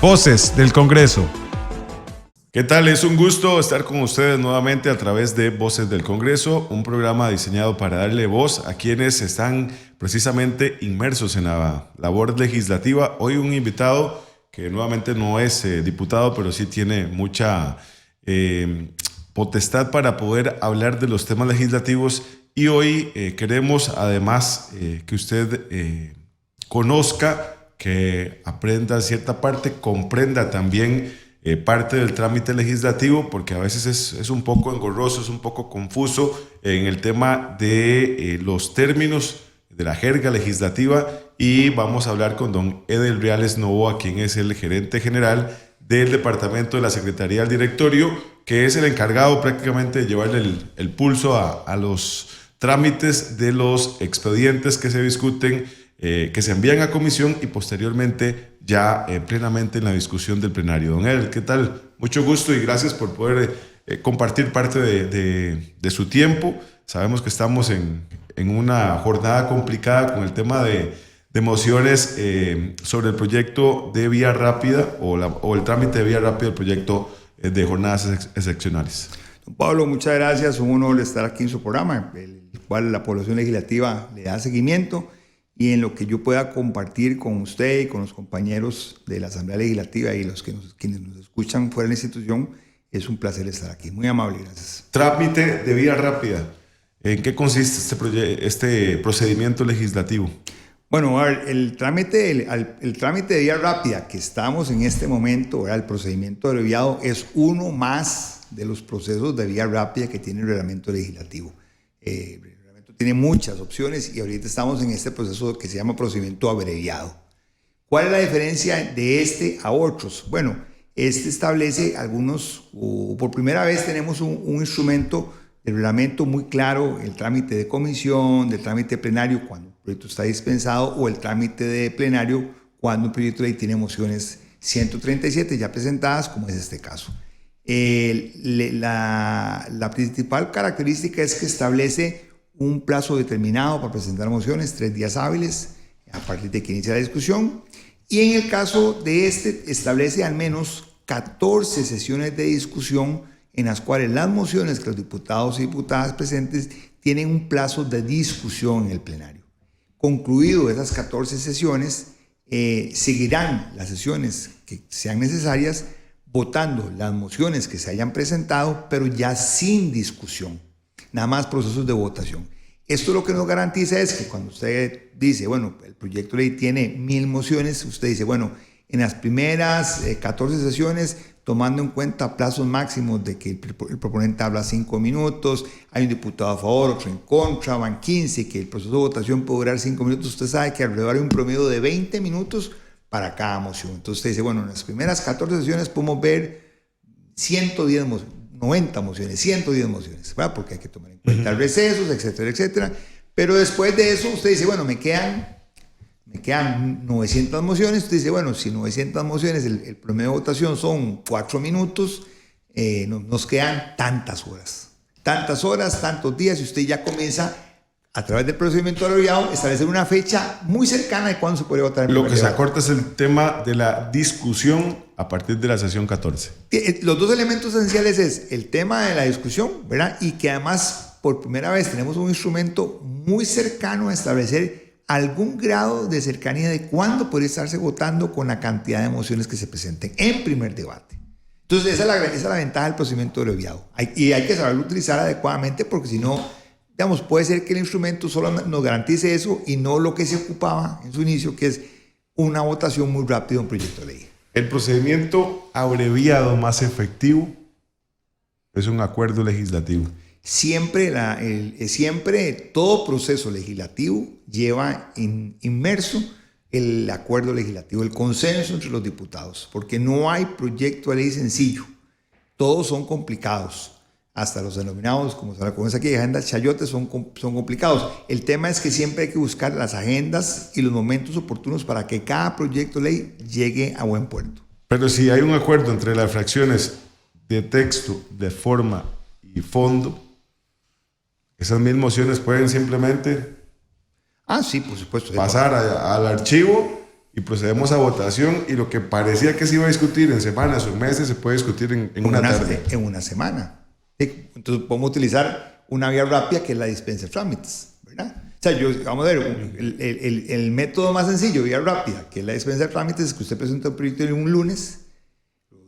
Voces del Congreso. ¿Qué tal? Es un gusto estar con ustedes nuevamente a través de Voces del Congreso, un programa diseñado para darle voz a quienes están precisamente inmersos en la labor legislativa. Hoy un invitado que nuevamente no es diputado, pero sí tiene mucha potestad para poder hablar de los temas legislativos. Y hoy queremos además que usted conozca, que aprenda cierta parte, comprenda también parte del trámite legislativo, porque a veces es un poco engorroso, es un poco confuso en el tema de los términos de la jerga legislativa. Y vamos a hablar con don Edel Reales Novoa, quien es el gerente general del departamento de la Secretaría del Directorio, que es el encargado prácticamente de llevarle el pulso a los trámites de los expedientes que se discuten, que se envían a comisión y posteriormente ya plenamente en la discusión del plenario. Don Edel, ¿qué tal? Mucho gusto y gracias por poder compartir parte de su tiempo. Sabemos que estamos en una jornada complicada con el tema de mociones sobre el proyecto de vía rápida o el trámite de vía rápida del proyecto de jornadas excepcionales. Don Pablo, muchas gracias. Un honor estar aquí en su programa, el cual la población legislativa le da seguimiento, y en lo que yo pueda compartir con usted y con los compañeros de la Asamblea Legislativa y quienes nos escuchan fuera de la institución, es un placer estar aquí. Muy amable, gracias. Trámite de vía rápida. ¿En qué consiste este procedimiento legislativo? Bueno, a ver, el trámite de vía rápida que estamos en este momento, ¿verdad? El procedimiento abreviado, es uno más de los procesos de vía rápida que tiene el reglamento legislativo. El reglamento tiene muchas opciones y ahorita estamos en este proceso que se llama procedimiento abreviado. ¿Cuál es la diferencia de este a otros? Bueno, este establece por primera vez tenemos un instrumento del reglamento muy claro, el trámite de comisión, del trámite plenario cuando el proyecto está dispensado, o el trámite de plenario cuando un proyecto de ley tiene mociones 137 ya presentadas, como es este caso. La principal característica es que establece un plazo determinado para presentar mociones, 3 días hábiles, a partir de que inicia la discusión. Y en el caso de este, establece al menos 14 sesiones de discusión en las cuales las mociones que los diputados y diputadas presentes tienen un plazo de discusión en el plenario. Concluido esas 14 sesiones, seguirán las sesiones que sean necesarias votando las mociones que se hayan presentado, pero ya sin discusión, nada más procesos de votación. Esto lo que nos garantiza es que cuando usted dice, bueno, el proyecto de ley tiene 1000 mociones, usted dice, bueno, en las primeras 14 sesiones, tomando en cuenta plazos máximos de que el proponente habla 5 minutos, hay un diputado a favor, otro en contra, van 15, que el proceso de votación puede durar 5 minutos, usted sabe que alrededor hay un promedio de 20 minutos para cada moción. Entonces usted dice, bueno, en las primeras 14 sesiones podemos ver 110 mociones, 90 mociones, 110 mociones, ¿verdad? Porque hay que tomar en cuenta recesos, etcétera, etcétera. Pero después de eso usted dice, bueno, me quedan 900 mociones. Usted dice, bueno, si 900 mociones, el promedio de votación son 4 minutos, nos quedan tantas horas, tantos días, y usted ya comienza a través del procedimiento abreviado establecer una fecha muy cercana de cuándo se puede votar. Lo que se acorta es el tema de la discusión a partir de la sesión 14. Los dos elementos esenciales es el tema de la discusión, ¿verdad? Y que además por primera vez tenemos un instrumento muy cercano a establecer algún grado de cercanía de cuándo podría estarse votando con la cantidad de mociones que se presenten en primer debate. Entonces esa es la ventaja del procedimiento abreviado. Y hay que saberlo utilizar adecuadamente, porque si no, digamos, puede ser que el instrumento solo nos garantice eso y no lo que se ocupaba en su inicio, que es una votación muy rápida de un proyecto de ley. El procedimiento abreviado más efectivo es un acuerdo legislativo. Siempre todo proceso legislativo lleva inmerso el acuerdo legislativo, el consenso entre los diputados, porque no hay proyecto de ley sencillo. Todos son complicados. Hasta los denominados, como se la conoce aquí, agendas chayotes, son complicados. El tema es que siempre hay que buscar las agendas y los momentos oportunos para que cada proyecto de ley llegue a buen puerto. Pero si hay un acuerdo entre las fracciones de texto, de forma y fondo, esas 1000 mociones pueden simplemente Sí, por supuesto, pasar al archivo y procedemos a votación, y lo que parecía que se iba a discutir en semanas o en meses se puede discutir en una tarde. En una semana. Entonces podemos utilizar una vía rápida que es la dispensa de trámites, ¿verdad? O sea, vamos a ver, el método más sencillo, vía rápida, que es la dispensa de trámites, es que usted presenta un proyecto un lunes,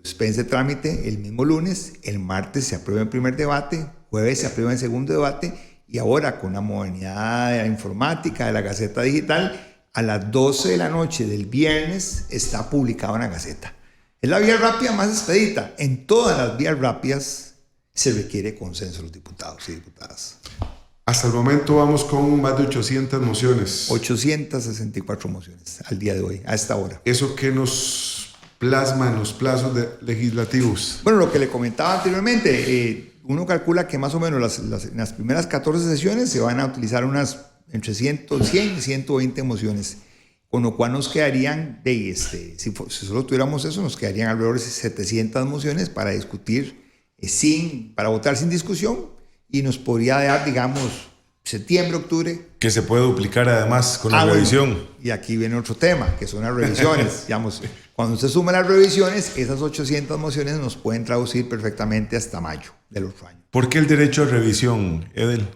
dispensa de trámite el mismo lunes, el martes se aprueba el primer debate, jueves se aprueba el segundo debate, y ahora con la modernidad de la informática, de la Gaceta Digital, a las 12 de la noche del viernes está publicado en la Gaceta. Es la vía rápida más expedita. En todas las vías rápidas se requiere consenso de los diputados y diputadas. Hasta el momento vamos con más de 800 mociones. 864 mociones al día de hoy, a esta hora. ¿Eso qué nos plasma en los plazos legislativos? Bueno, lo que le comentaba anteriormente, uno calcula que más o menos en las primeras 14 sesiones se van a utilizar unas entre 100 y 120 mociones, con lo cual nos quedarían, si solo tuviéramos eso, nos quedarían alrededor de 700 mociones para discutir, para votar sin discusión, y nos podría dar, digamos, septiembre, octubre. Que se puede duplicar además con la revisión. Bueno, y aquí viene otro tema, que son las revisiones. Digamos, cuando usted suma las revisiones, esas 800 mociones nos pueden traducir perfectamente hasta mayo del otro año. ¿Por qué el derecho a revisión, Edel?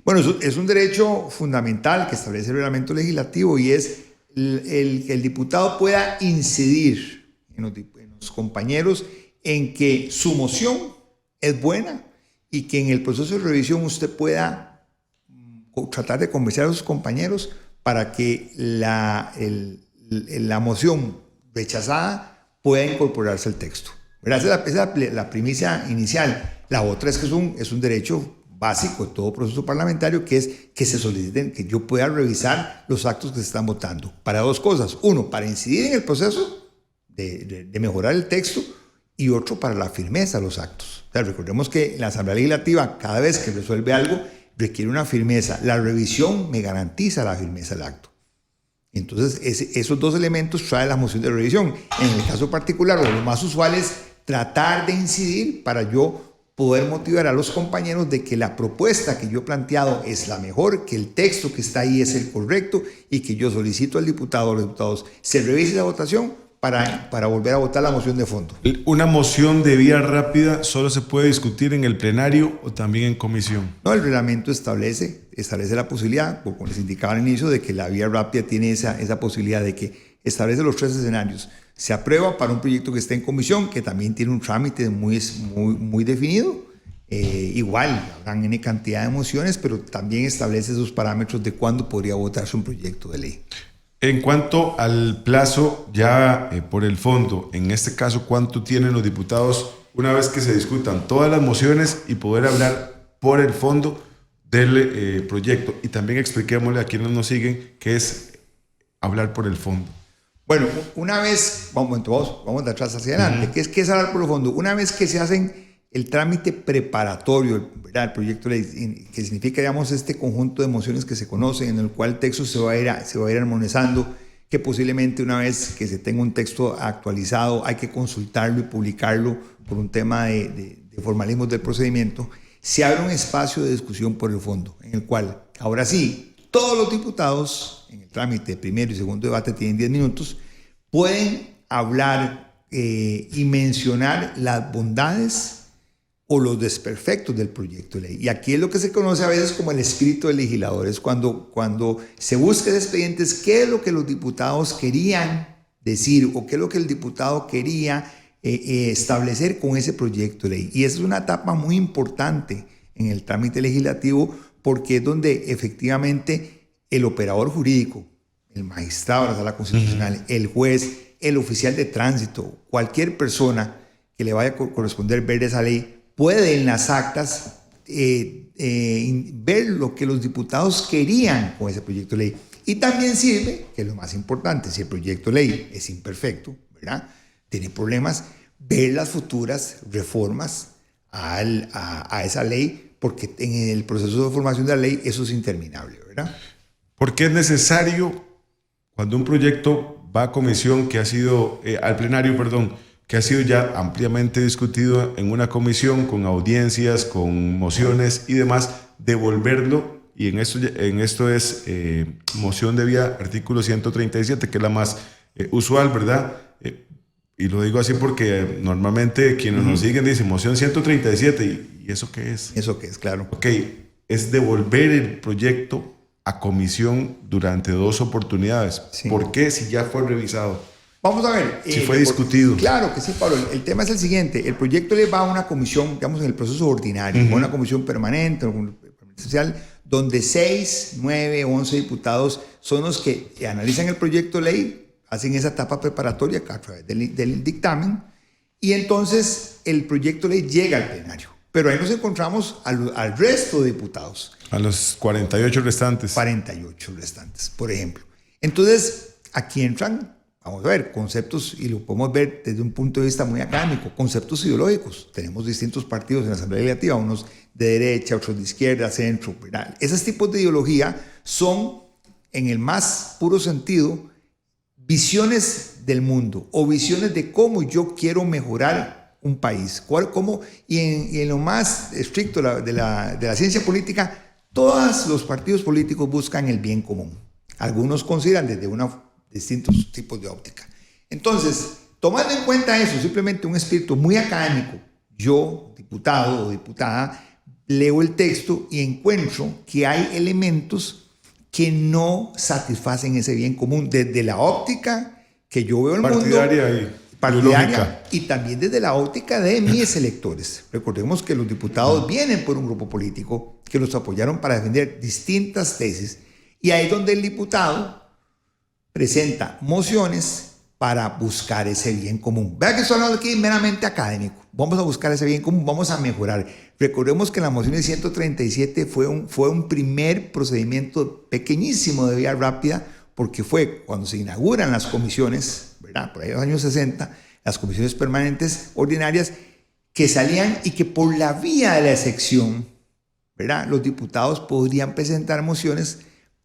Bueno, es un derecho fundamental que establece el reglamento legislativo, y es que el diputado pueda incidir en los compañeros en que su moción es buena, y que en el proceso de revisión usted pueda tratar de convencer a sus compañeros para que la moción rechazada pueda incorporarse al texto. Esa es la primicia inicial. La otra es que es un derecho básico de todo proceso parlamentario, que es que se soliciten, que yo pueda revisar los actos que se están votando. Para dos cosas. Uno, para incidir en el proceso de mejorar el texto, y otro, para la firmeza de los actos. O sea, recordemos que la Asamblea Legislativa, cada vez que resuelve algo, requiere una firmeza. La revisión me garantiza la firmeza del acto. Entonces, esos dos elementos trae la moción de revisión. En el caso particular, lo más usual es tratar de incidir para yo poder motivar a los compañeros de que la propuesta que yo he planteado es la mejor, que el texto que está ahí es el correcto, y que yo solicito al diputado o los diputados se revise la votación para volver a votar la moción de fondo. ¿Una moción de vía rápida solo se puede discutir en el plenario o también en comisión? No, el reglamento establece la posibilidad, como les indicaba al inicio, de que la vía rápida tiene esa posibilidad de que establece los tres escenarios. Se aprueba para un proyecto que esté en comisión, que también tiene un trámite muy definido. Igual, habrán N cantidad de mociones, pero también establece esos parámetros de cuándo podría votarse un proyecto de ley. En cuanto al plazo, ya por el fondo, en este caso, ¿cuánto tienen los diputados una vez que se discutan todas las mociones y poder hablar por el fondo del proyecto? Y también expliquémosle a quienes nos siguen qué es hablar por el fondo. Bueno, una vez, vamos de atrás hacia adelante, ¿qué es hablar por el fondo? Una vez que se hacen el trámite preparatorio, ¿verdad?, el proyecto de ley, que significa, digamos, este conjunto de mociones que se conocen, en el cual el texto se va a ir armonizando, que posiblemente una vez que se tenga un texto actualizado hay que consultarlo y publicarlo por un tema de formalismos del procedimiento, se abre un espacio de discusión por el fondo, en el cual, ahora sí, todos los diputados, en el trámite de primero y segundo debate, tienen 10 minutos, pueden hablar y mencionar las bondades o los desperfectos del proyecto de ley. Y aquí es lo que se conoce a veces como el espíritu del legislador. Es cuando se busca ese expediente, es qué es lo que los diputados querían decir o qué es lo que el diputado quería establecer con ese proyecto de ley. Y esa es una etapa muy importante en el trámite legislativo, porque es donde efectivamente el operador jurídico, el magistrado de la Sala Constitucional, el juez, el oficial de tránsito, cualquier persona que le vaya a corresponder ver esa ley, puede en las actas ver lo que los diputados querían con ese proyecto de ley. Y también sirve, que es lo más importante, si el proyecto de ley es imperfecto, ¿verdad?, tiene problemas, ver las futuras reformas a esa ley, porque en el proceso de formación de la ley eso es interminable, ¿verdad? Porque es necesario, cuando un proyecto va a comisión, que ha sido, al plenario, perdón, que ha sido ya ampliamente discutido en una comisión, con audiencias, con mociones y demás, devolverlo, y en esto es moción de vía artículo 137, que es la más usual, ¿verdad? Y lo digo así porque normalmente quienes nos siguen dicen moción 137. ¿Y eso qué es? Eso que es, claro. Ok, es devolver el proyecto a comisión durante 2 oportunidades. Sí. ¿Por qué? Si ya fue revisado. Vamos a ver. Si fue discutido. Claro que sí, Pablo. El tema es el siguiente. El proyecto le va a una comisión, digamos, en el proceso ordinario, una comisión permanente, social, donde 6, 9, 11 diputados son los que analizan el proyecto de ley, hacen esa etapa preparatoria a través del dictamen, y entonces el proyecto de ley llega al plenario. Pero ahí nos encontramos al resto de diputados. A los 48 restantes. 48 restantes, por ejemplo. Entonces, aquí entran, vamos a ver, conceptos, y lo podemos ver desde un punto de vista muy académico, conceptos ideológicos. Tenemos distintos partidos en la Asamblea Legislativa, unos de derecha, otros de izquierda, centro, ¿verdad? Esos tipos de ideología son, en el más puro sentido, visiones del mundo o visiones de cómo yo quiero mejorar un país. Y en lo más estricto de la ciencia política, todos los partidos políticos buscan el bien común. Algunos consideran desde distintos tipos de óptica. Entonces, tomando en cuenta eso, simplemente un espíritu muy académico, yo, diputado o diputada, leo el texto y encuentro que hay elementos que no satisfacen ese bien común desde la óptica que yo veo el partidaria mundo, partidaria, y también desde la óptica de mis electores. Recordemos que los diputados vienen por un grupo político que los apoyaron para defender distintas tesis, y ahí es donde el diputado presenta mociones para buscar ese bien común. Vea que estoy hablando aquí meramente académico. Vamos a buscar ese bien común, vamos a mejorar. Recordemos que la moción de 137 fue un primer procedimiento pequeñísimo de vía rápida, porque fue cuando se inauguran las comisiones, ¿verdad? Por ahí en los años 60, las comisiones permanentes ordinarias que salían y que por la vía de la excepción, ¿verdad?, los diputados podrían presentar mociones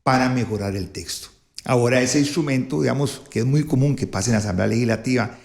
para mejorar el texto. Ahora ese instrumento, digamos, que es muy común que pase en la Asamblea Legislativa,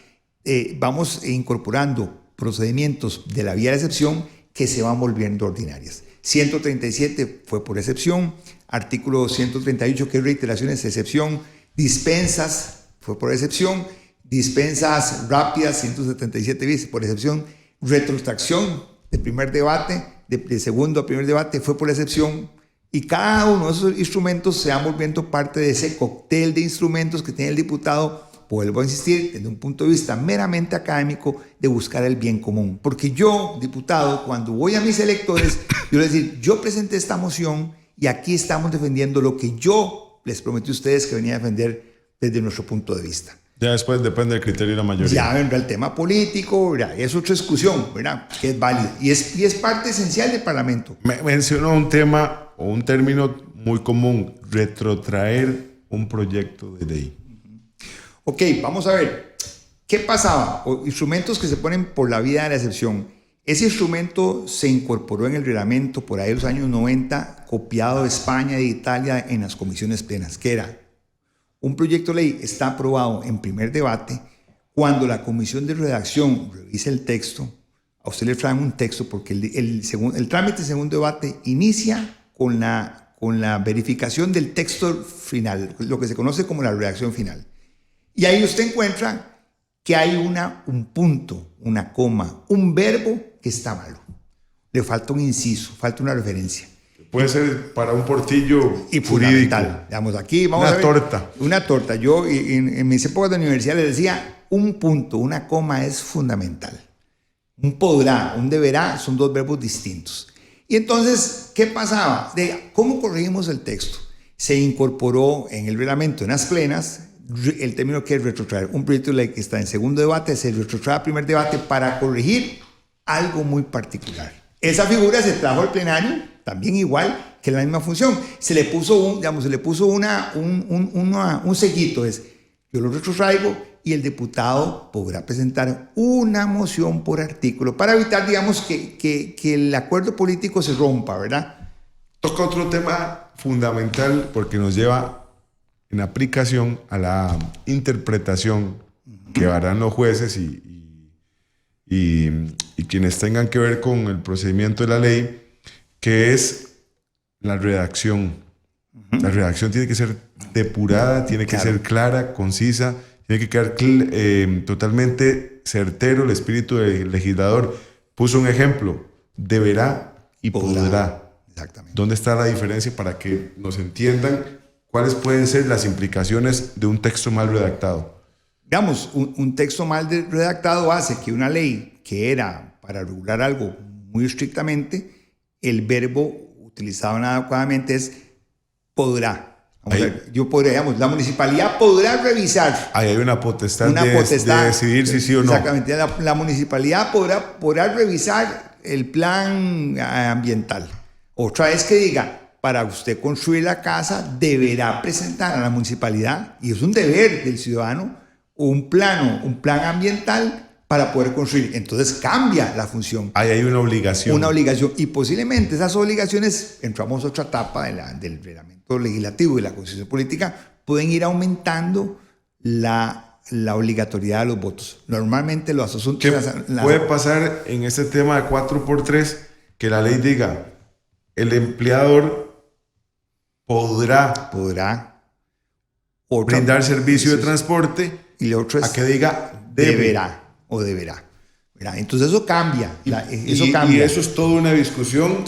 vamos incorporando procedimientos de la vía de excepción que se van volviendo ordinarias. 137 fue por excepción, artículo 138, que es reiteraciones de excepción, dispensas fue por excepción, dispensas rápidas, 177 bis por excepción, retrotracción de primer debate, de segundo a primer debate fue por excepción, y cada uno de esos instrumentos se van volviendo parte de ese cóctel de instrumentos que tiene el diputado, vuelvo a insistir, desde un punto de vista meramente académico, de buscar el bien común. Porque yo, diputado, cuando voy a mis electores, yo les digo, yo presenté esta moción y aquí estamos defendiendo lo que yo les prometí a ustedes que venía a defender desde nuestro punto de vista. Ya después depende del criterio de la mayoría. Ya vendrá el tema político, ¿verdad? Es otra discusión, ¿verdad?, que es válida y es parte esencial del Parlamento. Mencionó un tema o un término muy común: retrotraer un proyecto de ley. Ok, vamos a ver. ¿Qué pasaba? Instrumentos que se ponen por la vía de la excepción. Ese instrumento se incorporó en el reglamento por ahí en los años 90, copiado de España y de Italia en las comisiones plenas, que era: un proyecto de ley está aprobado en primer debate. Cuando la comisión de redacción revisa el texto, a usted le traen un texto, porque el trámite de segundo debate inicia con la verificación del texto final, lo que se conoce como la redacción final. Y ahí usted encuentra que hay un punto, una coma, un verbo que está malo. Le falta un inciso, falta una referencia. Puede ser para un portillo y jurídico. Digamos, aquí vamos a ver. Torta. Una torta. Yo en mis épocas de universidad les decía, un punto, una coma es fundamental. Un podrá, un deberá son dos verbos distintos. Y entonces, ¿qué pasaba? ¿Cómo corregimos el texto? Se incorporó en el reglamento, en las plenas, el término que es retrotraer. Un proyecto de ley que está en segundo debate se retrotrae a primer debate para corregir algo muy particular. Esa figura se trajo al plenario, también igual que la misma función. Se le puso un sellito, yo lo retrotraigo y el diputado podrá presentar una moción por artículo para evitar, digamos, que el acuerdo político se rompa, ¿verdad? Toca otro tema fundamental porque nos lleva en aplicación a la interpretación que harán los jueces y quienes tengan que ver con el procedimiento de la ley, que es la redacción. La redacción tiene que ser depurada, tiene que ser clara, concisa, tiene que quedar totalmente certero el espíritu del legislador. Puso un ejemplo, deberá y podrá. Exactamente. ¿Dónde está la diferencia para que nos entiendan cuáles pueden ser las implicaciones de un texto mal redactado? Digamos, un texto mal redactado hace que una ley que era para regular algo muy estrictamente, el verbo utilizado inadecuadamente es podrá. Yo podría, digamos, la municipalidad podrá revisar. Ahí hay una potestad, de decidir si sí o no. Exactamente. La municipalidad podrá revisar el plan ambiental. Otra vez que diga, para usted construir la casa, deberá presentar a la municipalidad, y es un deber del ciudadano, un plan ambiental para poder construir. Entonces cambia la función. Ahí hay una obligación. Una obligación. Y posiblemente esas obligaciones, entramos a otra etapa del reglamento legislativo y la constitución política, pueden ir aumentando la obligatoriedad de los votos. Normalmente los asuntos... ¿Qué puede pasar en este tema de 4x3? Que la ley diga, el empleador podrá brindar servicio de transporte, y lo otro es a que diga deberá. ¿Verdad? Entonces eso cambia. Y eso es toda una discusión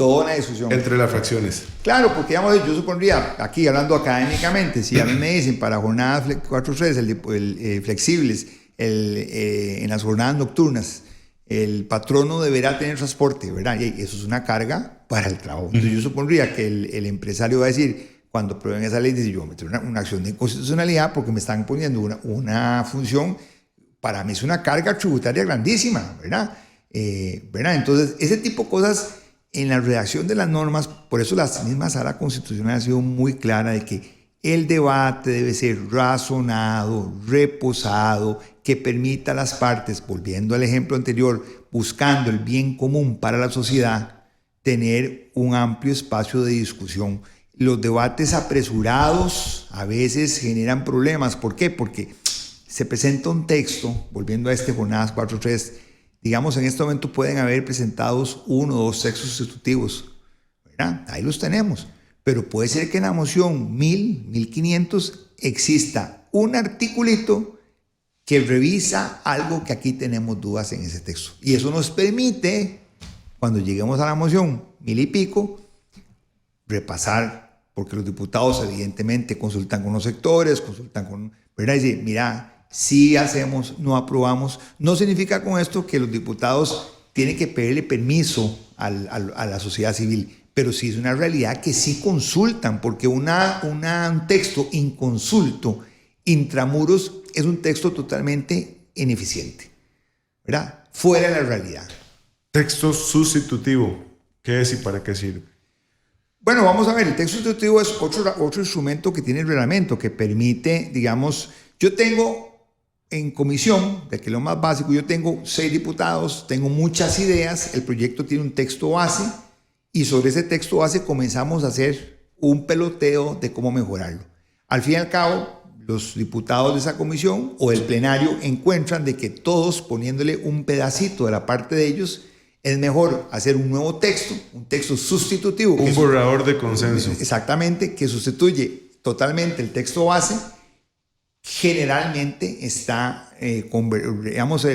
entre las fracciones. Claro, porque digamos, yo supondría, aquí hablando académicamente, si a mí me dicen para jornadas 4-3 flexibles, en las jornadas nocturnas, el patrono deberá tener transporte, ¿verdad? Y eso es una carga para el trabajo. Entonces yo supondría que el empresario va a decir, cuando aprueben esa ley, dice, yo voy a meter una acción de inconstitucionalidad porque me están poniendo una función. Para mí es una carga tributaria grandísima, ¿verdad? Entonces, ese tipo de cosas en la redacción de las normas, por eso la misma Sala Constitucional ha sido muy clara de que el debate debe ser razonado, reposado, que permita a las partes, volviendo al ejemplo anterior, buscando el bien común para la sociedad, tener un amplio espacio de discusión. Los debates apresurados a veces generan problemas. ¿Por qué? Porque se presenta un texto, volviendo a jornadas 4-3, digamos en este momento pueden haber presentados 1 o 2 textos sustitutivos, ¿verdad? Ahí los tenemos, pero puede ser que en la moción 1500 exista un articulito que revisa algo que aquí tenemos dudas en ese texto, y eso nos permite, cuando lleguemos a la moción 1000 y pico, repasar, porque los diputados evidentemente consultan con los sectores, consultan con, ¿verdad? Y dicen, mira, si hacemos, no aprobamos. No significa con esto que los diputados tienen que pedirle permiso a la sociedad civil, pero sí es una realidad que sí consultan, porque un texto inconsulto, intramuros, es un texto totalmente ineficiente, ¿verdad? Fuera de la realidad. Texto sustitutivo, ¿qué es y para qué sirve? Bueno, vamos a ver, el texto sustitutivo es otro instrumento que tiene el reglamento, que permite, digamos, yo tengo en comisión, de que lo más básico, yo tengo 6 diputados, tengo muchas ideas, el proyecto tiene un texto base y sobre ese texto base comenzamos a hacer un peloteo de cómo mejorarlo. Al fin y al cabo, los diputados de esa comisión o del plenario encuentran de que todos poniéndole un pedacito de la parte de ellos, es mejor hacer un nuevo texto, un texto sustitutivo. Un borrador de consenso. Exactamente, que sustituye totalmente el texto base. Generalmente está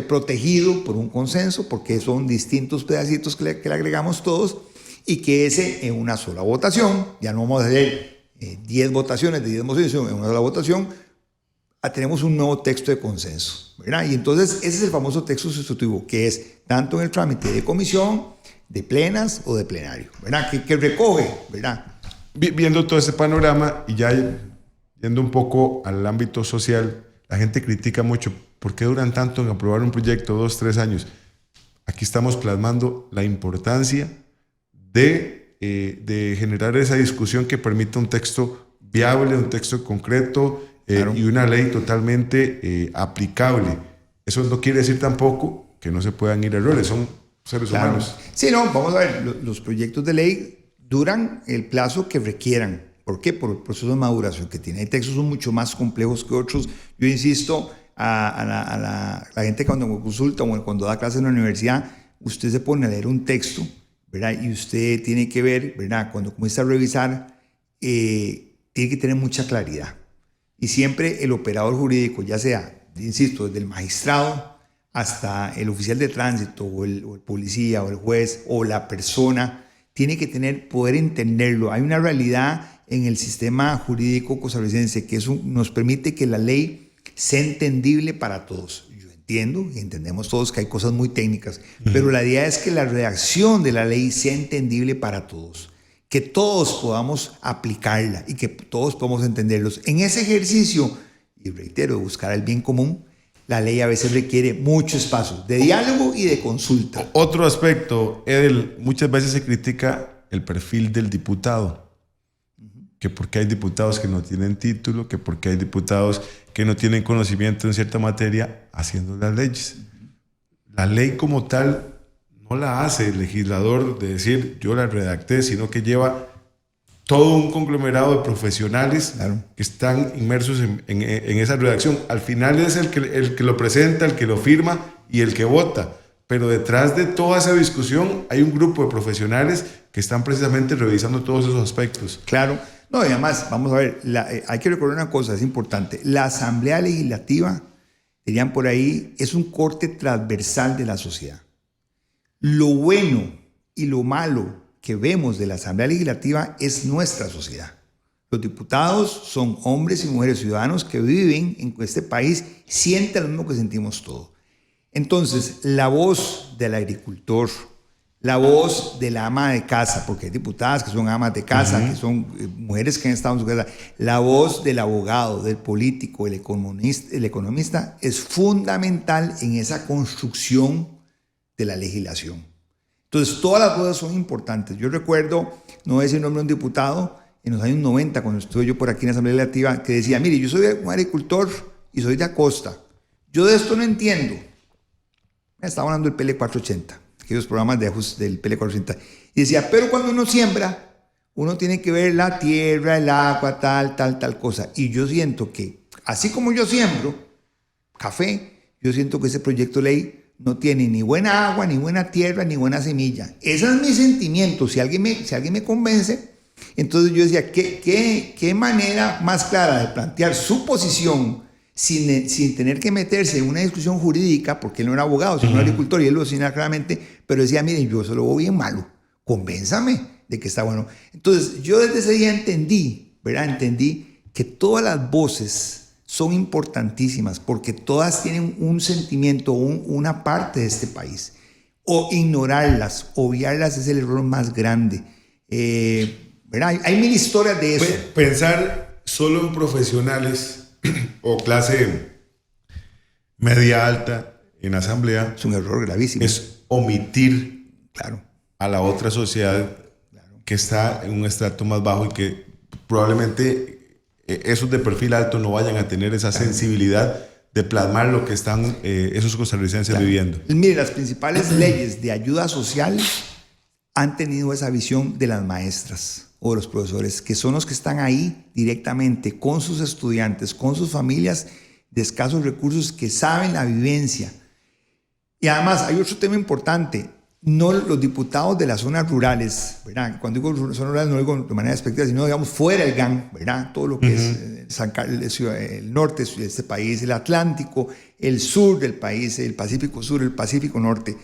protegido por un consenso, porque son distintos pedacitos que le agregamos todos, y que ese en una sola votación, ya no vamos a hacer 10 votaciones de 10 mociones, en una sola votación, tenemos un nuevo texto de consenso, ¿verdad? Y entonces ese es el famoso texto sustitutivo, que es tanto en el trámite de comisión, de plenas o de plenario, ¿verdad? Que recoge, ¿verdad? Viendo todo ese panorama y ya yendo un poco al ámbito social, la gente critica mucho, ¿por qué duran tanto en aprobar un proyecto, 2-3 años? Aquí estamos plasmando la importancia de generar esa discusión que permita un texto viable, un texto concreto, claro, y una ley totalmente aplicable. Eso no quiere decir tampoco que no se puedan ir errores, son seres humanos. Sí, no, vamos a ver, los proyectos de ley duran el plazo que requieran. ¿Por qué? Por el proceso de maduración que tiene. Hay textos son mucho más complejos que otros. Yo insisto a la gente cuando me consulta o cuando da clases en la universidad, usted se pone a leer un texto, ¿verdad? Y usted tiene que ver, ¿verdad? Cuando comienza a revisar, tiene que tener mucha claridad. Y siempre el operador jurídico, ya sea insisto, desde el magistrado hasta el oficial de tránsito o el policía o el juez o la persona, tiene que poder entenderlo. Hay una realidad en el sistema jurídico costarricense que eso nos permite que la ley sea entendible para todos. Yo entiendo y entendemos todos que hay cosas muy técnicas, pero la idea es que la redacción de la ley sea entendible para todos, que todos podamos aplicarla y que todos podamos entenderlos. En ese ejercicio, y reitero, de buscar el bien común, la ley a veces requiere mucho espacio de diálogo y de consulta. Otro aspecto, Edel, muchas veces se critica el perfil del diputado, que porque hay diputados que no tienen título, que porque hay diputados que no tienen conocimiento en cierta materia haciendo las leyes. La ley como tal no la hace el legislador de decir yo la redacté, sino que lleva todo un conglomerado de profesionales, claro, que están inmersos en esa redacción. Al final es el que lo presenta, el que lo firma y el que vota. Pero detrás de toda esa discusión hay un grupo de profesionales que están precisamente revisando todos esos aspectos. Claro. No, y además, vamos a ver, hay que recordar una cosa, es importante. La Asamblea Legislativa, dirían por ahí, es un corte transversal de la sociedad. Lo bueno y lo malo que vemos de la Asamblea Legislativa es nuestra sociedad. Los diputados son hombres y mujeres ciudadanos que viven en este país, sienten lo mismo que sentimos todos. Entonces, la voz del agricultor, la voz de la ama de casa, porque hay diputadas que son amas de casa, que son mujeres que han estado en su casa, la voz del abogado, del político, el economista es fundamental en esa construcción de la legislación. Entonces, todas las voces son importantes. Yo recuerdo, no voy a decir el nombre de un diputado, en los años 90, cuando estuve yo por aquí en la Asamblea Legislativa, que decía, mire, yo soy un agricultor y soy de Acosta. Yo de esto no entiendo. Me estaba hablando del PL 480, aquellos programas de ajuste del PL 480. Y decía, pero cuando uno siembra, uno tiene que ver la tierra, el agua, tal cosa. Y yo siento que, así como yo siembro café, yo siento que ese proyecto de ley no tiene ni buena agua, ni buena tierra, ni buena semilla. Ese es mi sentimiento. Si alguien me convence, entonces yo decía, ¿qué manera más clara de plantear su posición sin tener que meterse en una discusión jurídica, porque él no era abogado, sino agricultor, y él lo decía claramente, pero decía, miren, yo se lo veo bien malo, convénzame de que está bueno. Entonces yo desde ese día entendí que todas las voces son importantísimas porque todas tienen un sentimiento, una parte de este país. O ignorarlas, obviarlas es el error más grande. Hay mil historias de eso. Pensar solo en profesionales o clase media alta en asamblea es un error gravísimo. Es omitir, claro, a la otra sociedad, claro, que está en un estrato más bajo y que probablemente esos de perfil alto no vayan a tener esa sensibilidad de plasmar lo que están esos costarricenses viviendo. Mire, las principales leyes de ayuda social han tenido esa visión de las maestras o de los profesores, que son los que están ahí directamente con sus estudiantes, con sus familias de escasos recursos, que saben la vivencia. Y además hay otro tema importante. No los diputados de las zonas rurales, ¿verdad? Cuando digo zonas rurales no digo de manera despectiva, sino digamos fuera del GAN, ¿verdad? Todo lo que es el norte de este país, el Atlántico, el sur del país, el Pacífico Sur, el Pacífico Norte.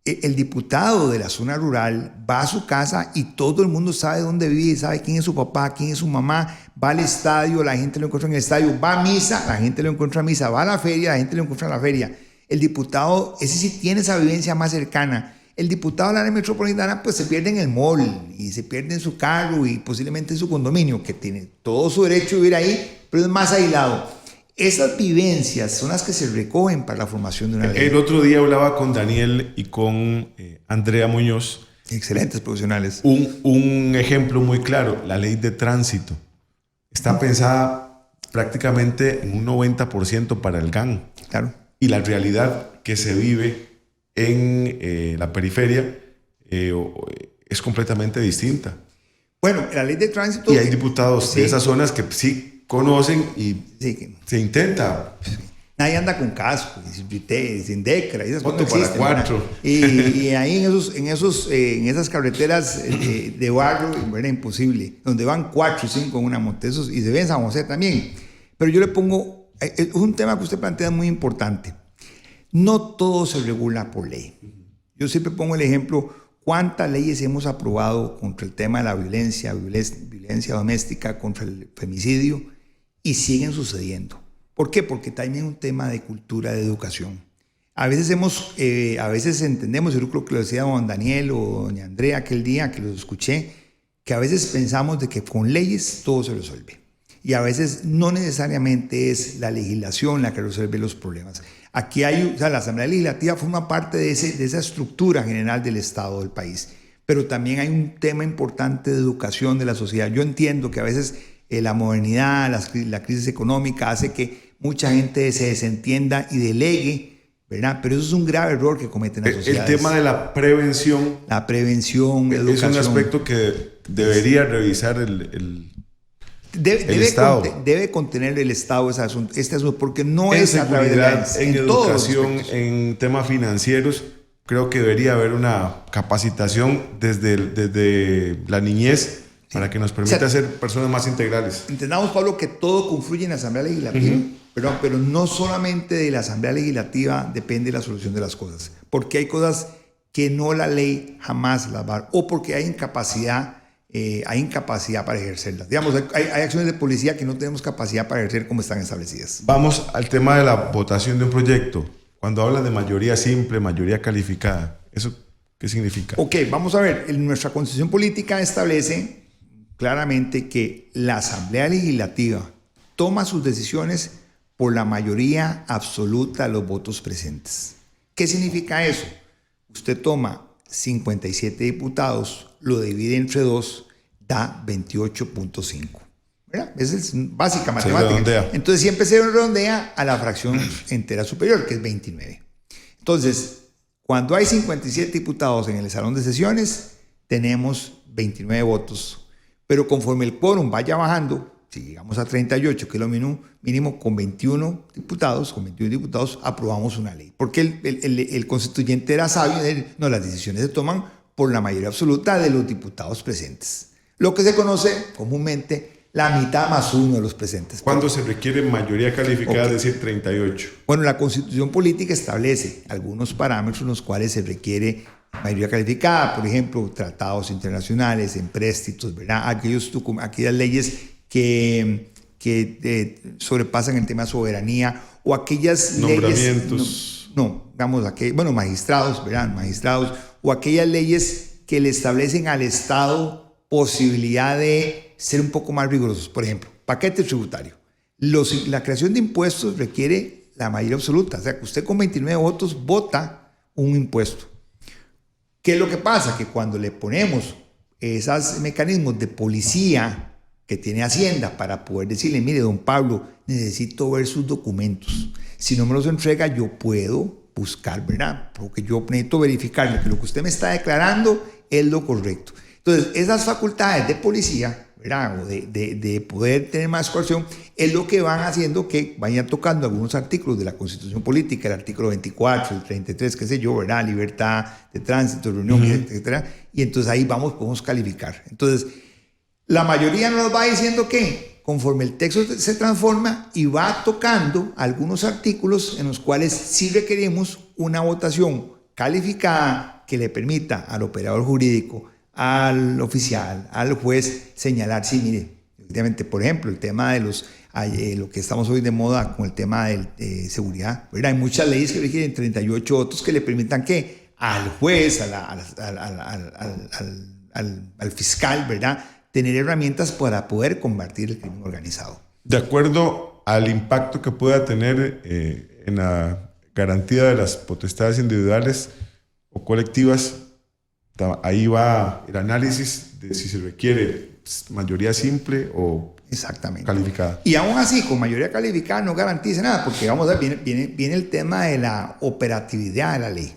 El diputado de la zona rural va a su casa y todo el mundo sabe dónde vive, sabe quién es su papá, quién es su mamá, va al estadio, la gente lo encuentra en el estadio, va a misa, la gente lo encuentra a misa, va a la feria, la gente lo encuentra en la feria. El diputado, ese sí tiene esa vivencia más cercana. El diputado de la área metropolitana pues se pierde en el mall y se pierde en su carro y posiblemente en su condominio, que tiene todo su derecho a vivir ahí, pero es más aislado. Esas vivencias son las que se recogen para la formación de una ley. El otro día hablaba con Daniel y con Andrea Muñoz. Excelentes profesionales. Un ejemplo muy claro, la ley de tránsito. Está pensada prácticamente en un 90% para el GAN. Claro. Y la realidad que se vive en la periferia es completamente distinta. Bueno, la ley de tránsito... Y hay diputados de esas zonas que sí conocen y se intenta. Nadie anda con casco, sin DECRA, y esas cosas no existen, para 4. Y ahí en esas carreteras de barrio, era imposible, donde van 4 o 5 en una moto, y se ve en San José también. Pero yo le pongo Es un tema que usted plantea muy importante. No todo se regula por ley. Yo siempre pongo el ejemplo, ¿cuántas leyes hemos aprobado contra el tema de la violencia doméstica, contra el femicidio? Y siguen sucediendo. ¿Por qué? Porque también es un tema de cultura, de educación. A veces entendemos, yo creo que lo decía don Daniel o doña Andrea aquel día que los escuché, que a veces pensamos de que con leyes todo se resuelve. Y a veces no necesariamente es la legislación la que resuelve los problemas. Aquí la Asamblea Legislativa forma parte de esa estructura general del Estado del país. Pero también hay un tema importante de educación de la sociedad. Yo entiendo que a veces la modernidad, la crisis económica hace que mucha gente se desentienda y delegue, ¿verdad? Pero eso es un grave error que cometen las sociedades. El tema de la prevención. La prevención, es educación. Es un aspecto que debería revisar el Estado. Debe contener el Estado este asunto, porque no en es a través de la en educación, en temas financieros. Creo que debería haber una capacitación desde la niñez para que nos permita ser personas más integrales. Entendamos, Pablo, que todo confluye en la Asamblea Legislativa, pero no solamente de la Asamblea Legislativa depende la solución de las cosas, porque hay cosas que no la ley jamás las va a dar, o porque hay incapacidad para ejercerlas. Digamos, hay acciones de policía que no tenemos capacidad para ejercer como están establecidas. Vamos al tema de la votación de un proyecto. Cuando habla de mayoría simple, mayoría calificada, ¿eso qué significa? Ok, vamos a ver. Nuestra Constitución Política establece claramente que la Asamblea Legislativa toma sus decisiones por la mayoría absoluta de los votos presentes. ¿Qué significa eso? Usted toma 57 diputados, lo divide entre 2, da 28.5. ¿Verdad? Esa es básica matemática. Entonces siempre se redondea a la fracción entera superior, que es 29. Entonces, cuando hay 57 diputados en el salón de sesiones, tenemos 29 votos. Pero conforme el quórum vaya bajando, si llegamos a 38, que es lo mínimo, con 21 diputados aprobamos una ley. Porque el constituyente era sabio, no, las decisiones se toman por la mayoría absoluta de los diputados presentes. Lo que se conoce comúnmente la mitad más uno de los presentes. ¿Cuándo se requiere mayoría calificada, es decir, 38? Bueno, la Constitución Política establece algunos parámetros en los cuales se requiere mayoría calificada, por ejemplo, tratados internacionales, empréstitos, ¿verdad? Aquellas leyes que sobrepasan el tema de soberanía o aquellas nombramientos. leyes, magistrados, ¿verdad? Magistrados, o aquellas leyes que le establecen al Estado posibilidad de ser un poco más rigurosos. Por ejemplo, paquete tributario. La creación de impuestos requiere la mayoría absoluta, o sea que usted con 29 votos vota un impuesto. ¿Qué es lo que pasa? Que cuando le ponemos esos mecanismos de policía que tiene Hacienda para poder decirle, mire, don Pablo, necesito ver sus documentos. Si no me los entrega, yo puedo buscar, ¿verdad? Porque yo necesito verificar que lo que usted me está declarando es lo correcto. Entonces, esas facultades de policía, ¿verdad? O de poder tener más coerción, es lo que van haciendo que vayan tocando algunos artículos de la Constitución Política, el artículo 24, el 33, qué sé yo, ¿verdad? Libertad de tránsito, reunión, etcétera. Y entonces ahí podemos calificar. Entonces, la mayoría nos va diciendo que conforme el texto se transforma y va tocando algunos artículos en los cuales sí requerimos una votación calificada que le permita al operador jurídico, al oficial, al juez señalar, sí, mire, efectivamente, por ejemplo, el tema de lo que estamos hoy de moda con el tema de seguridad, ¿verdad? Hay muchas leyes que requieren 38 votos que le permitan que al juez, al fiscal, ¿verdad?, tener herramientas para poder combatir el crimen organizado. De acuerdo al impacto que pueda tener en la garantía de las potestades individuales o colectivas, ahí va el anélisis de si se requiere mayoría simple o calificada. Y aún así, con mayoría calificada no garantiza nada, porque vamos a ver, viene el tema de la operatividad de la ley.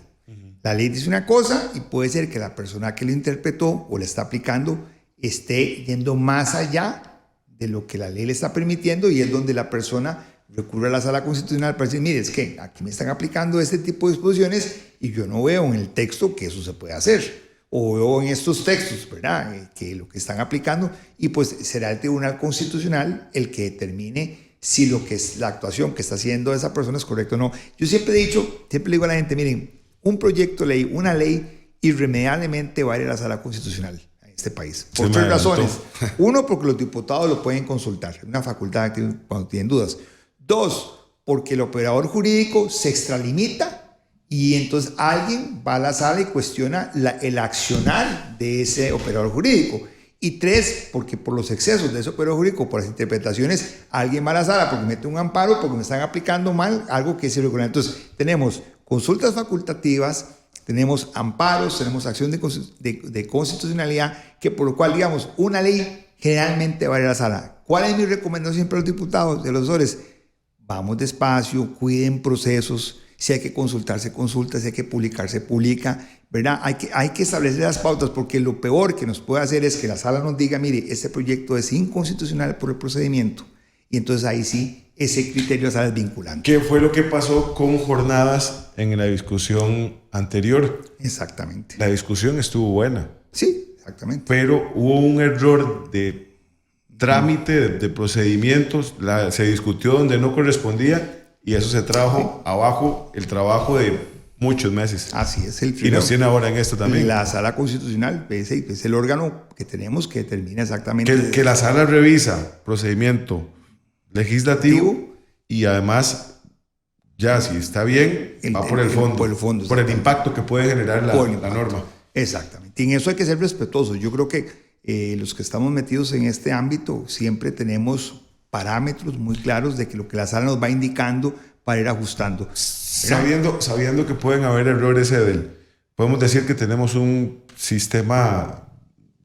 La ley dice una cosa y puede ser que la persona que lo interpretó o la está aplicando esté yendo más allá de lo que la ley le está permitiendo, y es donde la persona recurre a la Sala Constitucional para decir, mire, es que aquí me están aplicando este tipo de disposiciones y yo no veo en el texto que eso se puede hacer, o veo en estos textos, ¿verdad?, que lo que están aplicando, y pues será el Tribunal Constitucional el que determine si lo que es la actuación que está haciendo esa persona es correcta o no. Yo siempre he dicho, siempre le digo a la gente, miren, un proyecto de ley, una ley, irremediablemente va a ir a la sala constitucional en este país. Por tres razones. Uno, porque los diputados lo pueden consultar, una facultad cuando tienen dudas. Dos, porque el operador jurídico se extralimita y entonces alguien va a la sala y cuestiona el accionar de ese operador jurídico. Y tres, porque por los excesos de ese operador jurídico, por las interpretaciones, alguien va a la sala porque mete un amparo, porque me están aplicando mal algo que es irregular. Entonces, tenemos consultas facultativas, tenemos amparos, tenemos acción de constitucionalidad, que por lo cual, digamos, una ley generalmente va a ir a la sala. ¿Cuál es mi recomendación siempre a los diputados, a los asesores? Vamos despacio, cuiden procesos. Si hay que consultar, se consulta. Si hay que publicar, se publica, ¿verdad? Hay que establecer las pautas, porque lo peor que nos puede hacer es que la sala nos diga, mire, este proyecto es inconstitucional por el procedimiento. Y entonces ahí sí, ese criterio de la sala es vinculante. ¿Qué fue lo que pasó con jornadas en la discusión anterior? Exactamente. La discusión estuvo buena. Sí, exactamente. Pero hubo un error de trámite, de procedimientos, se discutió donde no correspondía y eso se trajo abajo el trabajo de muchos meses. Así es. Y nos tiene ahora en esto también. La sala constitucional es el órgano que tenemos que determina exactamente. Que la sala revisa procedimiento legislativo y además, ya si está bien, va por el fondo. Por el fondo. Por el impacto que puede generar la norma. Exactamente. Y en eso hay que ser respetuosos. Yo creo que los que estamos metidos en este ámbito siempre tenemos parámetros muy claros de que lo que la sala nos va indicando para ir ajustando. Sabiendo que pueden haber errores, Edel, podemos decir que tenemos un sistema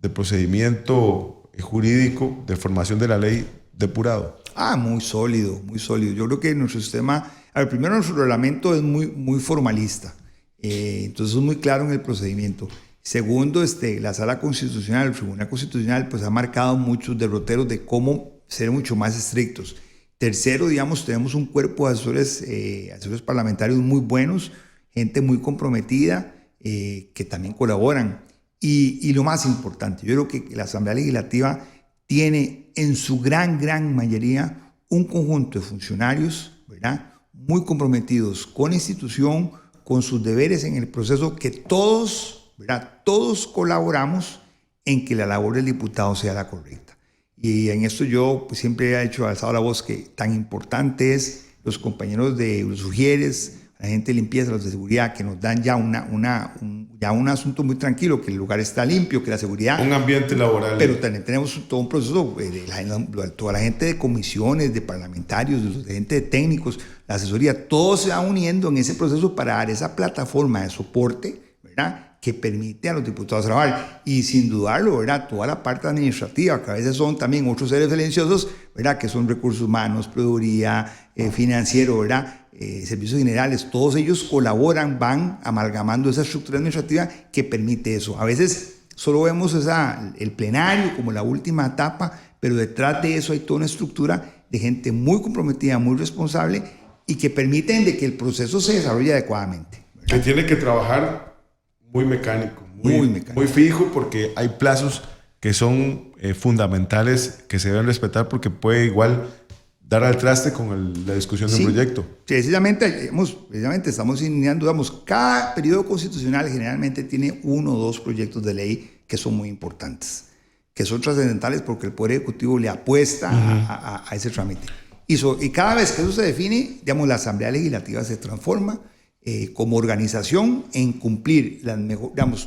de procedimiento jurídico de formación de la ley depurado. Muy sólido, muy sólido. Yo creo que nuestro sistema, primero nuestro reglamento es muy formalista, entonces es muy claro en el procedimiento. Segundo, la Sala Constitucional, el Tribunal Constitucional, pues ha marcado muchos derroteros de cómo ser mucho más estrictos. Tercero, digamos, tenemos un cuerpo de asesores parlamentarios muy buenos, gente muy comprometida, que también colaboran. Y lo más importante, yo creo que la Asamblea Legislativa tiene en su gran mayoría un conjunto de funcionarios, ¿verdad?, muy comprometidos con la institución, con sus deberes en el proceso, que todos, ¿verdad?, todos colaboramos en que la labor del diputado sea la correcta. Y en esto yo pues, siempre he alzado la voz que tan importante es los compañeros de los sugieres, la gente de limpieza, los de seguridad, que nos dan ya un asunto muy tranquilo, que el lugar está limpio, que la seguridad... Un ambiente laboral. Pero también tenemos todo un proceso, toda la gente de comisiones, de parlamentarios, de gente de técnicos, la asesoría, todos se van uniendo en ese proceso para dar esa plataforma de soporte, ¿verdad?, que permite a los diputados trabajar. Y sin dudarlo, ¿verdad?, toda la parte administrativa, que a veces son también otros seres silenciosos, ¿verdad?, que son recursos humanos, proveeduría, financiero, ¿verdad?, servicios generales, todos ellos colaboran, van amalgamando esa estructura administrativa que permite eso. A veces solo vemos el plenario como la última etapa, pero detrás de eso hay toda una estructura de gente muy comprometida, muy responsable y que permiten de que el proceso se desarrolle adecuadamente, ¿verdad? Que tiene que trabajar muy mecánico, muy fijo, porque hay plazos que son fundamentales, que se deben respetar, porque puede igual dar al traste con la discusión de un proyecto. Precisamente estamos iniciando, digamos, cada periodo constitucional generalmente tiene 1 o 2 proyectos de ley que son muy importantes, que son trascendentales porque el Poder Ejecutivo le apuesta a ese trámite. Y cada vez que eso se define, digamos, la Asamblea Legislativa se transforma como organización en cumplir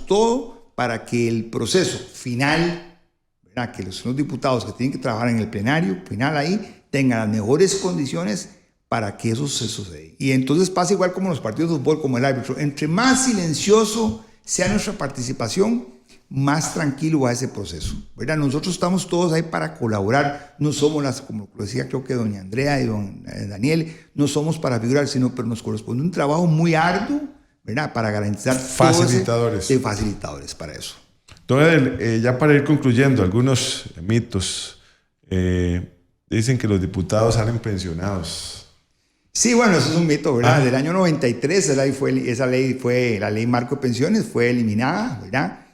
todo para que el proceso final, ¿verdad?, que los diputados que tienen que trabajar en el plenario final ahí tengan las mejores condiciones para que eso se suceda. Y entonces pasa igual como en los partidos de fútbol, como el árbitro. Entre más silencioso sea nuestra participación, más tranquilo va ese proceso, ¿verdad? Nosotros estamos todos ahí para colaborar. No somos como lo decía creo que doña Andrea y don Daniel, no somos para figurar, pero nos corresponde un trabajo muy arduo, ¿verdad?, para garantizar facilitadores para eso. Entonces, ya para ir concluyendo, algunos mitos. Dicen que los diputados salen pensionados. Sí, bueno, eso es un mito, ¿verdad? Del año 93 esa ley fue la ley marco de pensiones, fue eliminada, ¿verdad?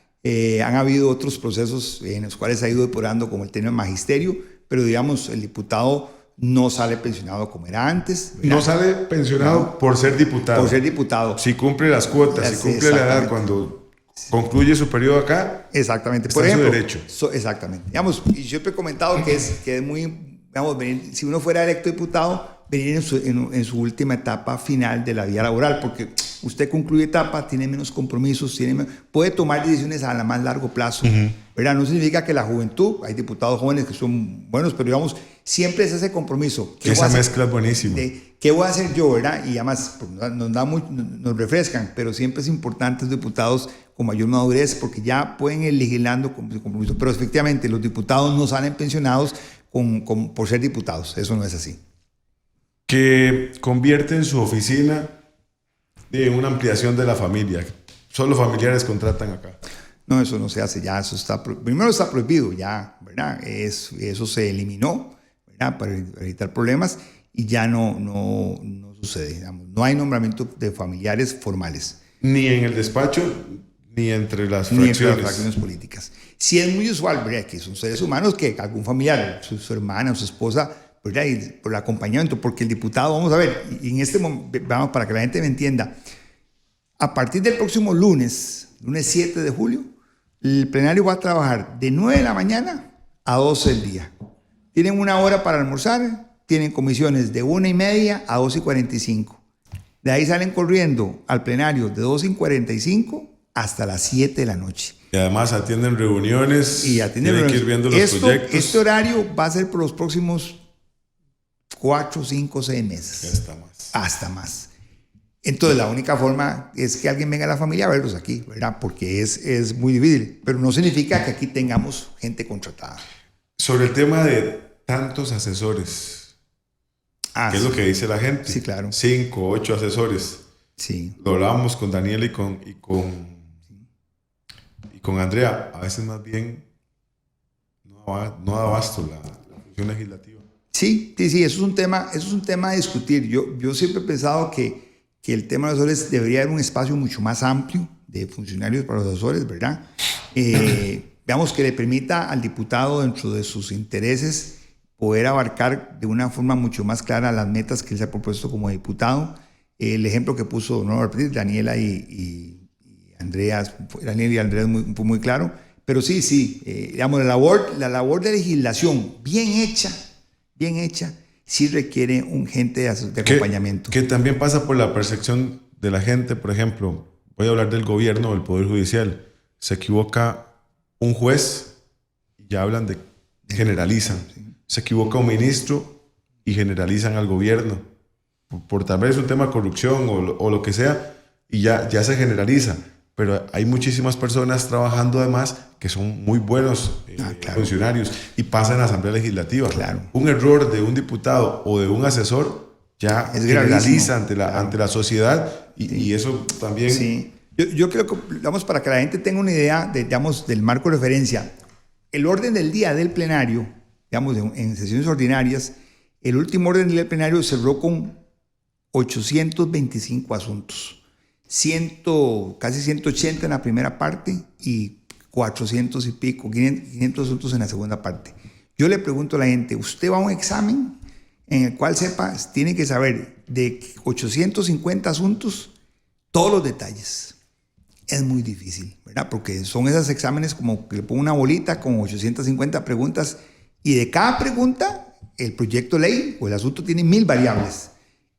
Han habido otros procesos en los cuales se ha ido depurando, como el tema del magisterio, pero digamos, el diputado no sale pensionado como era antes, ¿verdad? No sale pensionado por ser diputado. Por ser diputado. Si cumple las cuotas, si cumple la edad cuando concluye su periodo acá, exactamente. Está Por ejemplo, en su derecho. Exactamente. Digamos, y yo siempre he comentado que es muy, digamos, si uno fuera electo diputado, venir en su última etapa final de la vida laboral, porque usted concluye etapa, tiene menos compromisos, puede tomar decisiones a la más largo plazo, ¿verdad? No significa que la juventud, hay diputados jóvenes que son buenos, pero digamos, siempre es ese compromiso. Esa mezcla es buenísima. ¿Qué voy a hacer yo, verdad? Y además pues, nos refrescan, pero siempre es importante los diputados con mayor madurez porque ya pueden ir legislando con su compromiso. Pero efectivamente, los diputados no salen pensionados por ser diputados. Eso no es así. Que convierte en su oficina en una ampliación de la familia. Solo familiares contratan acá. No, eso no se hace ya. Eso primero está prohibido ya, ¿verdad? Eso se eliminó, ¿verdad? Para evitar problemas y ya no sucede. Digamos. No hay nombramiento de familiares formales. Ni en el despacho, ni entre las fracciones. Ni entre las fracciones políticas. Sí es muy usual, ¿verdad? Que son seres humanos que algún familiar, su hermana o su esposa, ¿verdad? Y por el acompañamiento, porque el diputado, vamos a ver, y en este momento, vamos, para que la gente me entienda, a partir del próximo lunes 7 de julio, el plenario va a trabajar de 9 de la mañana a 12 del día. Tienen una hora para almorzar, tienen comisiones de 1:30 a 2:45. De ahí salen corriendo al plenario de 2:45 hasta las 7 de la noche. Y además atienden reuniones, tienen que ir viendo los proyectos. Este horario va a ser por los próximos 4, 5, 6 meses. Hasta más. Entonces, la única forma es que alguien venga a la familia a verlos aquí, ¿verdad? Porque es muy difícil. Pero no significa que aquí tengamos gente contratada. Sobre el tema de tantos asesores, ¿qué es lo que dice la gente? Sí, claro. 5, 8 asesores. Sí. Lo hablábamos con Daniel y con Andrea. A veces más bien no da abasto la función legislativa. Sí, eso es un tema a discutir. Yo siempre he pensado que el tema de los asesores debería haber un espacio mucho más amplio de funcionarios para los asesores, ¿verdad? Veamos que le permita al diputado, dentro de sus intereses, poder abarcar de una forma mucho más clara las metas que él se ha propuesto como diputado. El ejemplo que puso, no voy a repetir, Daniela y Andrea, Daniel y Andrea fue muy claro. Pero sí, digamos, la labor de legislación bien hecha, sí requiere un gente de acompañamiento. Que también pasa por la percepción de la gente. Por ejemplo, voy a hablar del gobierno, del Poder Judicial. Se equivoca un juez y ya hablan generalizan. Sí. Se equivoca un ministro y generalizan al gobierno. Por tal vez un tema de corrupción o lo que sea, y ya se generaliza. Pero hay muchísimas personas trabajando además que son muy buenos funcionarios y pasan a la Asamblea Legislativa. Claro. Un error de un diputado o de un asesor ya generaliza ante la sociedad y eso también... Sí. Yo creo que, digamos, para que la gente tenga una idea del marco de referencia, el orden del día del plenario, digamos, en sesiones ordinarias, el último orden del plenario cerró con 825 asuntos. Casi 180 en la primera parte y 400 y pico, 500 asuntos en la segunda parte. Yo le pregunto a la gente, usted va a un examen en el cual tiene que saber de 850 asuntos todos los detalles. Es muy difícil, ¿verdad? Porque son esos exámenes como que le pongo una bolita con 850 preguntas y de cada pregunta el proyecto de ley o el asunto tiene 1000 variables.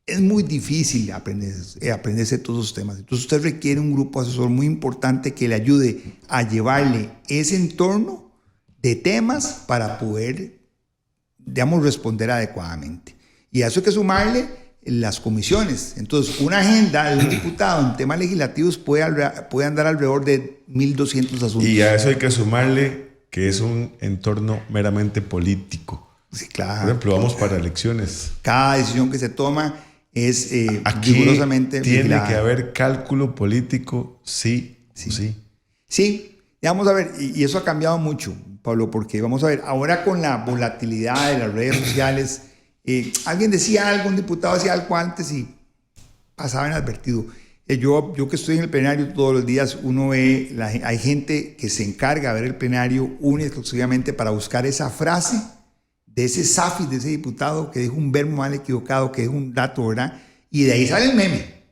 Es muy difícil aprenderse todos esos temas. Entonces usted requiere un grupo asesor muy importante que le ayude a llevarle ese entorno de temas para poder, digamos, responder adecuadamente. Y a eso hay que sumarle las comisiones. Entonces, una agenda de un diputado en temas legislativos puede andar alrededor de 1.200 asuntos. Y a eso hay que sumarle que es un entorno meramente político. Sí, claro. Por ejemplo, vamos para elecciones. Cada decisión que se toma es aquí rigurosamente tiene vigilada. Que haber cálculo político, sí. Sí, vamos a ver, y eso ha cambiado mucho, Pablo, porque vamos a ver, ahora con la volatilidad de las redes sociales, alguien decía algo, un diputado decía algo antes y pasaba inadvertido. Yo que estoy en el plenario todos los días, uno ve, hay gente que se encarga de ver el plenario única y exclusivamente para buscar esa frase de ese SAFI, de ese diputado que dijo un verbo mal equivocado, que dijo un dato, ¿verdad? Y de ahí sale el meme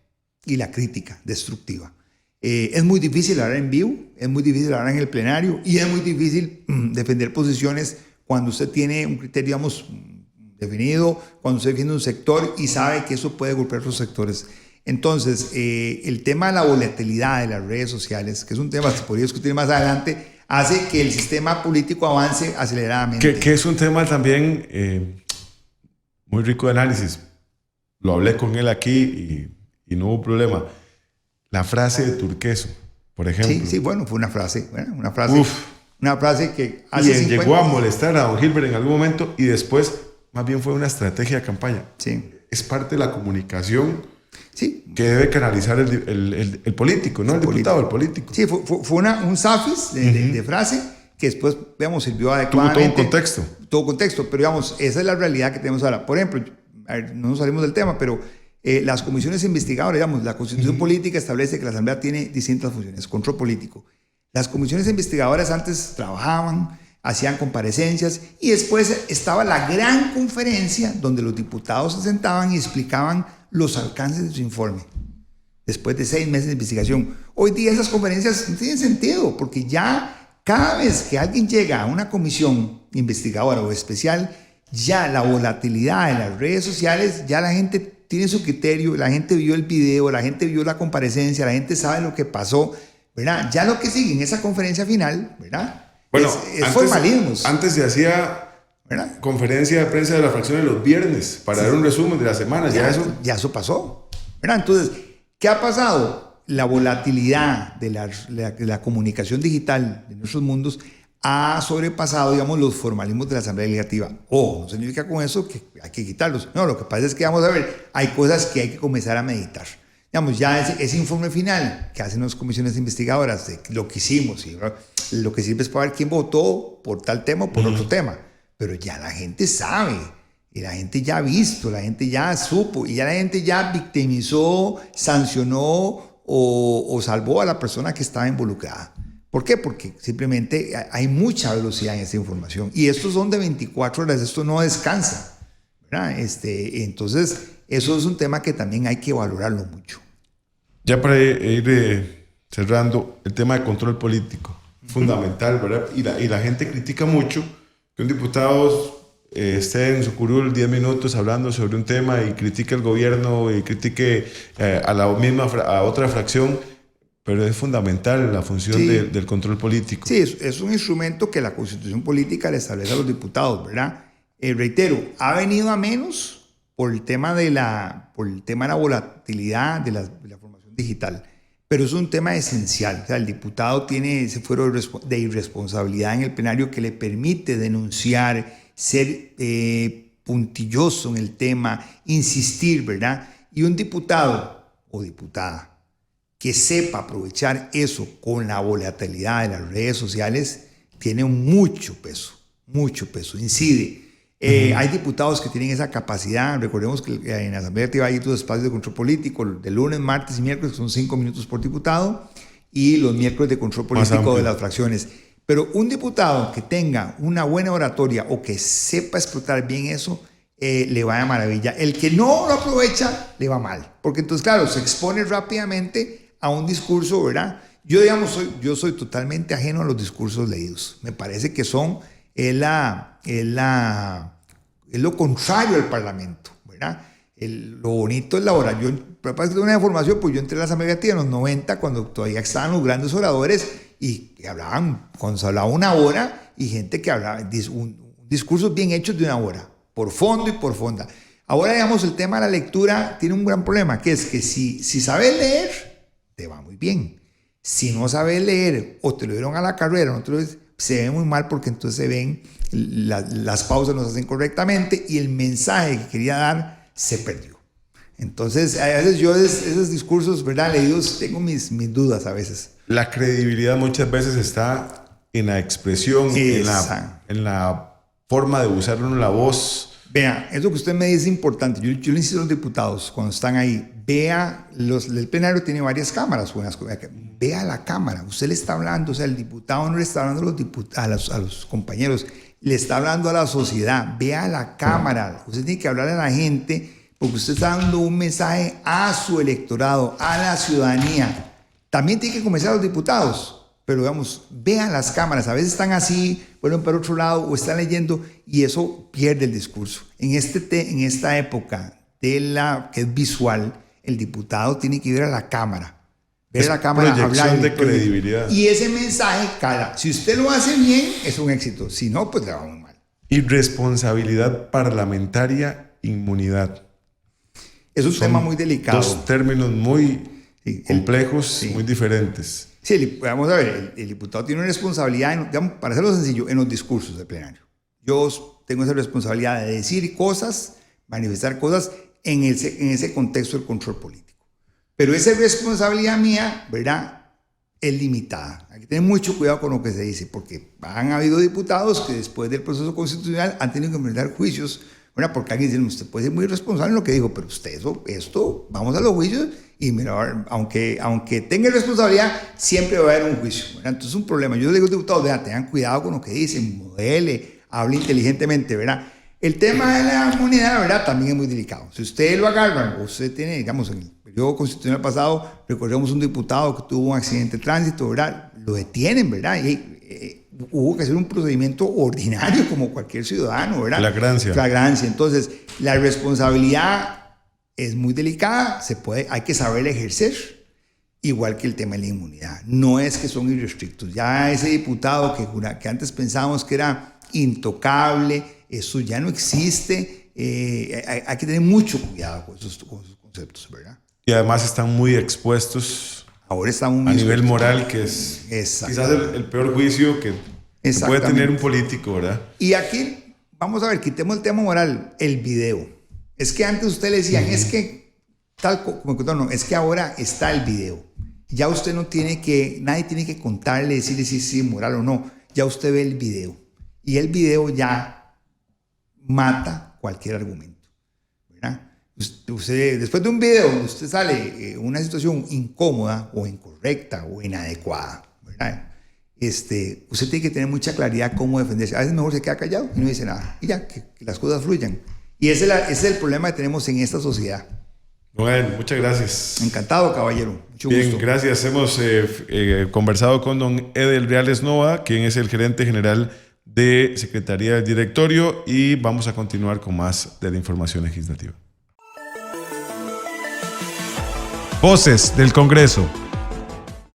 y la crítica destructiva. Es muy difícil hablar en vivo, es muy difícil hablar en el plenario y es muy difícil defender posiciones cuando usted tiene un criterio, digamos, definido, cuando usted defiende un sector y sabe que eso puede golpear otros sectores. Entonces, el tema de la volatilidad de las redes sociales, que es un tema que se podría discutir más adelante, hace que el sistema político avance aceleradamente. Que es un tema también muy rico de análisis. Lo hablé con él aquí y no hubo problema. La frase de Turqueso, por ejemplo. Sí, bueno, fue una frase que hace 50 llegó a molestar a don Gilbert en algún momento y después más bien fue una estrategia de campaña. Sí. Es parte de la comunicación sí. que debe canalizar el político, no el diputado, el político. Sí, fue un SAFIS de frase que después, veamos, sirvió adecuadamente. Tuvo todo un contexto. Todo contexto, pero digamos, esa es la realidad que tenemos ahora. Por ejemplo, no nos salimos del tema, pero las comisiones investigadoras, digamos, la Constitución Política establece que la Asamblea tiene distintas funciones, control político. Las comisiones investigadoras antes trabajaban, hacían comparecencias y después estaba la gran conferencia donde los diputados se sentaban y explicaban los alcances de su informe. Después de 6 meses de investigación. Hoy día esas conferencias no tienen sentido porque ya cada vez que alguien llega a una comisión investigadora o especial, ya la volatilidad en las redes sociales, ya la gente tiene su criterio, la gente vio el video, la gente vio la comparecencia, la gente sabe lo que pasó, ¿verdad? Ya lo que sigue en esa conferencia final, ¿verdad? Bueno, es formalismos. Antes se hacía, ¿verdad?, conferencia de prensa de la fracción los viernes para dar un resumen de la semana. Ya eso pasó, ¿verdad? Entonces, ¿qué ha pasado? La volatilidad de la comunicación digital de nuestros mundos ha sobrepasado, digamos, los formalismos de la Asamblea Legislativa. No significa con eso que hay que quitarlos. No, lo que pasa es que, vamos a ver, hay cosas que hay que comenzar a meditar. Digamos, ya ese informe final que hacen las comisiones investigadoras de lo que hicimos, y lo que sirve es para ver quién votó por tal tema o por otro tema. Pero ya la gente sabe, y la gente ya ha visto, la gente ya supo, y ya la gente ya victimizó, sancionó o salvó a la persona que estaba involucrada. ¿Por qué? Porque simplemente hay mucha velocidad en esta información. Y estos son de 24 horas, esto no descansa, ¿verdad? Entonces, eso es un tema que también hay que valorarlo mucho. Ya para ir cerrando, el tema de control político, fundamental, ¿verdad? Y la gente critica mucho que un diputado esté en su curul 10 minutos hablando sobre un tema y critique al gobierno y critique a otra fracción. Pero es fundamental la función del control político. Sí, es un instrumento que la Constitución Política le establece a los diputados, ¿verdad? Reitero, ha venido a menos por el tema de la volatilidad de la formación digital, pero es un tema esencial. O sea, el diputado tiene ese fuero de irresponsabilidad en el plenario que le permite denunciar, ser puntilloso en el tema, insistir, ¿verdad? Y un diputado o diputada que sepa aprovechar eso con la volatilidad de las redes sociales, tiene mucho peso, incide. Hay diputados que tienen esa capacidad. Recordemos que en la Asamblea Legislativa hay dos espacios de control político, de lunes, martes y miércoles, que son 5 minutos por diputado, y los miércoles de control político de las fracciones. Pero un diputado que tenga una buena oratoria o que sepa explotar bien eso, le va de maravilla. El que no lo aprovecha, le va mal. Porque entonces, claro, se expone rápidamente a un discurso, ¿verdad? Yo soy totalmente ajeno a los discursos leídos. Me parece que es lo contrario al Parlamento, ¿verdad? Lo bonito es la oración. Para que una información, pues yo entré a la Asamblea Legislativa en los 90, cuando todavía estaban los grandes oradores y hablaban, cuando se hablaba una hora, y gente que hablaba discursos bien hechos de una hora, por fondo y por fonda. Ahora, digamos, el tema de la lectura tiene un gran problema, que es que si sabes leer, te va muy bien. Si no sabes leer o te lo dieron a la carrera, se ve muy mal porque entonces se ven, las pausas no se hacen correctamente y el mensaje que quería dar se perdió. Entonces, a veces yo esos discursos, ¿verdad?, leídos, tengo mis dudas a veces. La credibilidad muchas veces está en la expresión, en la forma de usar la voz. Vea, eso que usted me dice es importante. Yo le insisto a los diputados cuando están ahí, vea, el plenario tiene varias cámaras. Vea la cámara. Usted le está hablando, o sea, el diputado no le está hablando a los compañeros, le está hablando a la sociedad. Vea la cámara. Usted tiene que hablar a la gente porque usted está dando un mensaje a su electorado, a la ciudadanía. También tiene que convencer a los diputados, pero digamos, vean las cámaras. A veces están así, vuelven para otro lado o están leyendo y eso pierde el discurso. En esta época que es visual, el diputado tiene que ir a la cámara. Ver a la cámara, proyección de credibilidad. Y ese mensaje cala. Si usted lo hace bien, es un éxito. Si no, pues le va muy mal. Y responsabilidad parlamentaria, inmunidad. Es un tema muy delicado. Dos términos muy complejos, muy diferentes. Sí, vamos a ver, el diputado tiene una responsabilidad, digamos, para hacerlo sencillo, en los discursos del plenario. Yo tengo esa responsabilidad de decir cosas, manifestar cosas en ese contexto del control político. Pero esa responsabilidad mía, ¿verdad?, es limitada. Hay que tener mucho cuidado con lo que se dice, porque han habido diputados que después del proceso constitucional han tenido que enfrentar juicios, ¿verdad? Porque alguien dice, usted puede ser muy responsable en lo que dijo, pero usted esto, vamos a los juicios y mira, aunque tenga responsabilidad, siempre va a haber un juicio, ¿verdad? Entonces es un problema. Yo le digo a los diputados, vean, tengan cuidado con lo que dicen, modele, hable inteligentemente, ¿verdad? El tema de la inmunidad, ¿verdad?, también es muy delicado. Si usted lo agarra, usted tiene, digamos, en el periodo constitucional pasado, recordemos un diputado que tuvo un accidente de tránsito, ¿verdad? Lo detienen, ¿verdad? Y hubo que hacer un procedimiento ordinario como cualquier ciudadano, ¿verdad? Flagrancia. Entonces, la responsabilidad es muy delicada, hay que saber ejercer, igual que el tema de la inmunidad. No es que son irrestrictos. Ya ese diputado que antes pensábamos que era intocable, eso ya no existe. Hay que tener mucho cuidado con esos conceptos, ¿verdad? Y además están muy expuestos. Ahora estamos muy a nivel moral, que es quizás el peor juicio que puede tener un político, ¿verdad? Y aquí, vamos a ver, quitemos el tema moral, el video. Es que antes usted le decían, es que tal como no, es que ahora está el video. Ya usted nadie tiene que contarle, decirle si es moral o no. Ya usted ve el video. Y el video ya mata cualquier argumento, ¿verdad? Usted, después de un video donde usted sale una situación incómoda o incorrecta o inadecuada, ¿verdad? Usted tiene que tener mucha claridad cómo defenderse. A veces mejor se queda callado y no dice nada. Y ya, que las cosas fluyan. Y ese es el problema que tenemos en esta sociedad. Bueno, muchas gracias. Encantado, caballero. Mucho Bien, gusto. Gracias. Hemos conversado con don Edel Reales Nova, quien es el gerente general de Secretaría del Directorio, y vamos a continuar con más de la información legislativa. Voces del Congreso.